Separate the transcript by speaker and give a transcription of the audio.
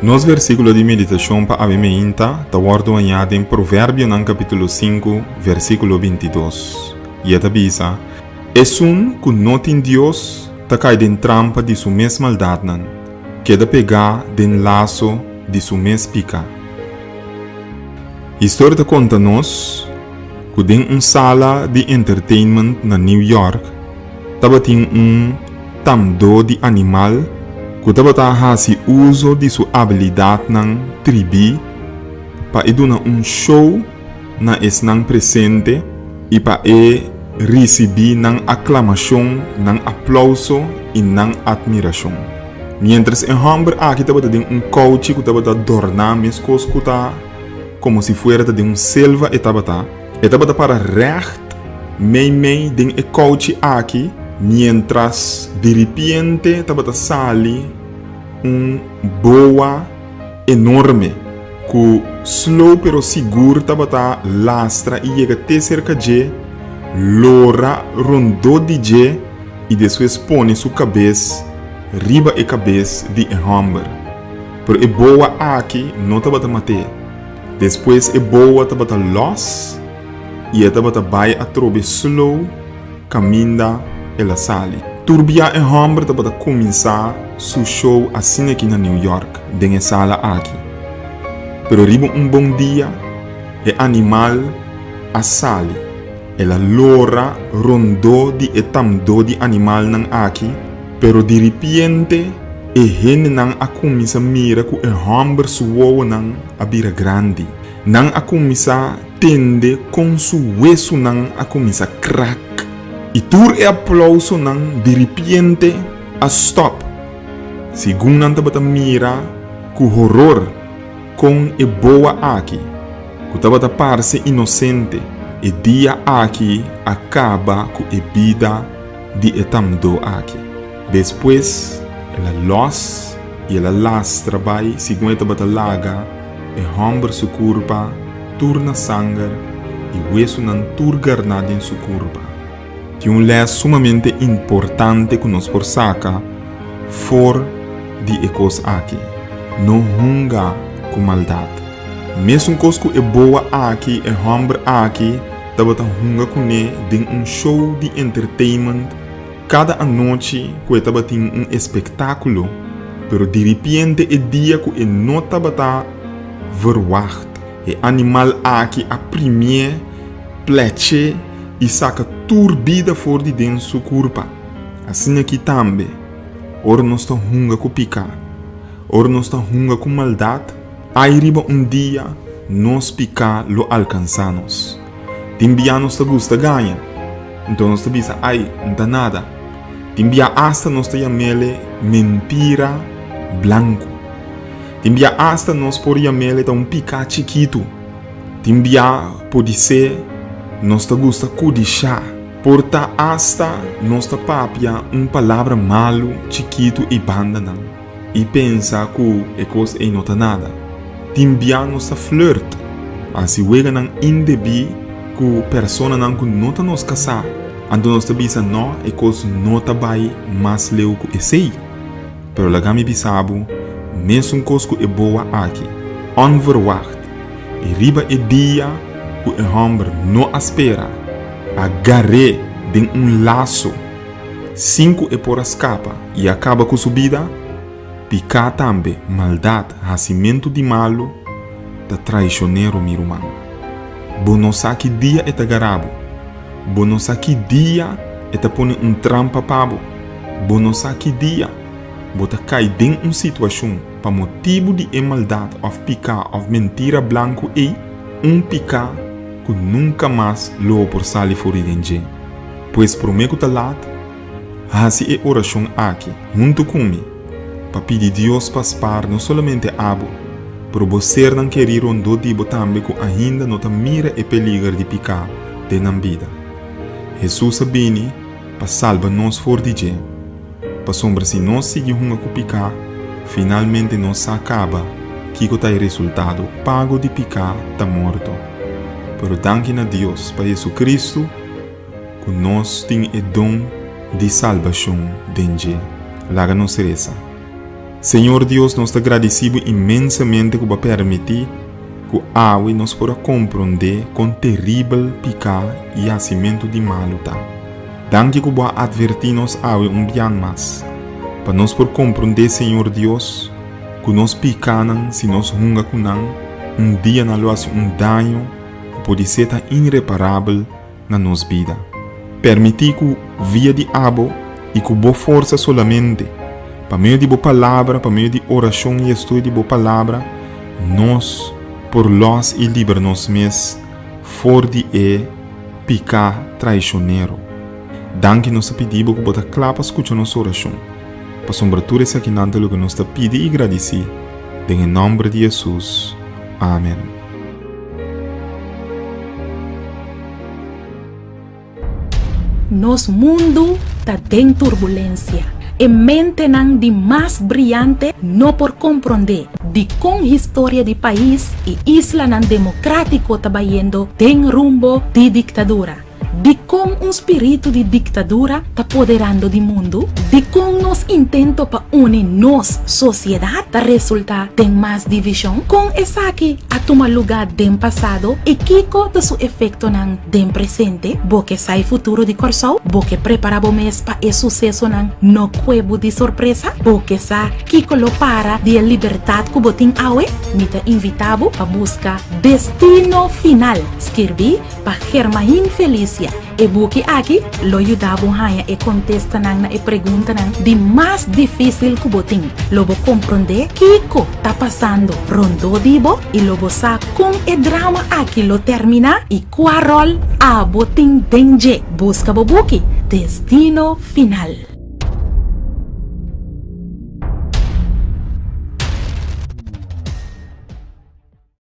Speaker 1: Nos versículo de meditação para avemeinta está guardado em Provérbio no capítulo 5, versículo 22. E esta bisa, es que não tem Deus, está cai den trampa de sua mesma maldade, que da pegar den laço de sua mesma pica. A história está conta-nos que tem sala de entertainment na New York, estava tem tamdo de animal que estava fazendo uso de sua habilidade na tribo para dar show na esnang presente e para receber na aclamação, na aplauso e na admiração. Mientras em homem aqui estava tendo coach que estava adornar minhas coisas como se fosse de selva estava para recht meio de coach aqui. Mientras de repente estava sali boa enorme que slow pero seguro estava lastra e chega até cerca de lora rondou de je e depois põe sua cabeça riba e cabeça de hammer. Pero boa aqui não estava mate. Depois boa estava los e estava vai a trobe slow caminda ela sali. Turbia e hammer estava começar seu show assim aqui na New York, dentro sala aqui. Pero riba bom dia, e animal a sali. Ela lora rondou de etamdo de animal nan aqui, pero de repente e hen nan a começar mira que e hammer suou nan a bira grande. Nan a começar tende com su hueso nan a começar crack. E tur e aplauso nan de repente a stop. Segundo nan tabata mira ku horror com e boa aqui. Ku tabata parse inocente e dia aqui acaba ku e vida de etamdo aqui. Depois ela los e ela lastra vai segundo tabata laga e hamber su curva turna sangue e hueso nan turgarnado em su curva. Que lé sumamente importante que nos por saca for de ecos aqui. Não hunga com maldade. Mesmo cosco é boa aqui, é hambre aqui, tava hunga com ne de show de entertainment. Cada noite que tava tem espetáculo, pero de repente é dia que não tava verwacht. É animal aqui a premier pleche e saca turbida for de dentro sua curva. Assim aqui também. Ora nós está hunga com picar. Ora nós está hunga com maldade. Aí riba dia, nós picar lo alcançamos. Timbia nós está gosta ganha. Então nós está bisa, ai, não tá nada. Timbia hasta nós está chamele mentira blanco. Timbia hasta nós por chamele tá picar chiquito. Timbia pode ser nós te gusta kudisha, porta hasta nós te papia palavra malo, chiquito e banda não. E pensa que é coisa e não tá nada. Timbia nós te flirt, assim wega não indebi que persona não que não tá nos casar. Então nós te bisa não é coisa não tá vai mais leu que sei. Pero la gami bisabu, mesmo coisa que é boa aqui, onverwacht. E riba é dia que o homem não espera, agarre de laço, 5 é por escapa e acaba com sua vida, picar também maldade, racimento de malo, da traicioneiro mirumano. Bono saque dia é tagarabo, bono saque dia é ta pone trampa pabo, bono saque dia, bota cai de situação para motivo de maldade ou picar ou mentira blanco e picar que nunca mais lo por sali fora de pois prometo talat, assim é oração aqui, junto comigo, para pedir Deus para não somente abo, para você não querer onde dibo também que ainda não te mira e peligro de picar de na vida. Jesus sabini para salvar nós fora de para sombra se nós seguimos com picar, finalmente nós acaba que está o resultado pago de picar tá morto. Pero danke a Deus para Jesus Cristo que nós tem o dom de salvação dentro. Laga nos reza. Senhor Deus, nós te agradecemos imensamente que vai permitir que a água nos possa compreender com terrível picado e acimento de maluta. Danke que vai advertir nos água bian mais, para nós por compreender, Senhor Deus, que nós picanan se nós hunga kunang, dia na lua dano que pode ser irreparável na nossa vida. Permitir que via de abo e que boa força solamente, para meio de boa palavra, para meio de oração e estudo de boa palavra, nós, por nós e livrar nós mesmos, for de picar traicioneiro. Danke nos pedimos que bota clapa escuta nossa oração. Para sombratura esse aqui nada que nos pede e agradecer. Em nome de Jesus. Amém.
Speaker 2: Nosso mundo está em turbulência. E mente não de mais brilhante não por compreender de com história de país e isla não democrático está indo tem rumbo de ditadura. De como espírito de ditadura está apoderando do mundo, de como nos intento para unir nos sociedade, está resulta tem mais divisão, com essa aqui a tomar lugar do passado e kiko de seu efeito não do presente, porque sai futuro de corso, porque prepara o mês para esse sucesso não no cuevo de surpresa, porque sa kiko lo para de liberdade que botin awe, mita invitado para buscar destino final, escrevi para Germain Felicia. E buki aqui, lo ayudava a contestar e pergunta de mais difícil que botin. Lobo compreender Kiko tá passando rondo dibo e lobo sa com e drama aqui lo termina e qual rol a botin denje busca bobuki destino final.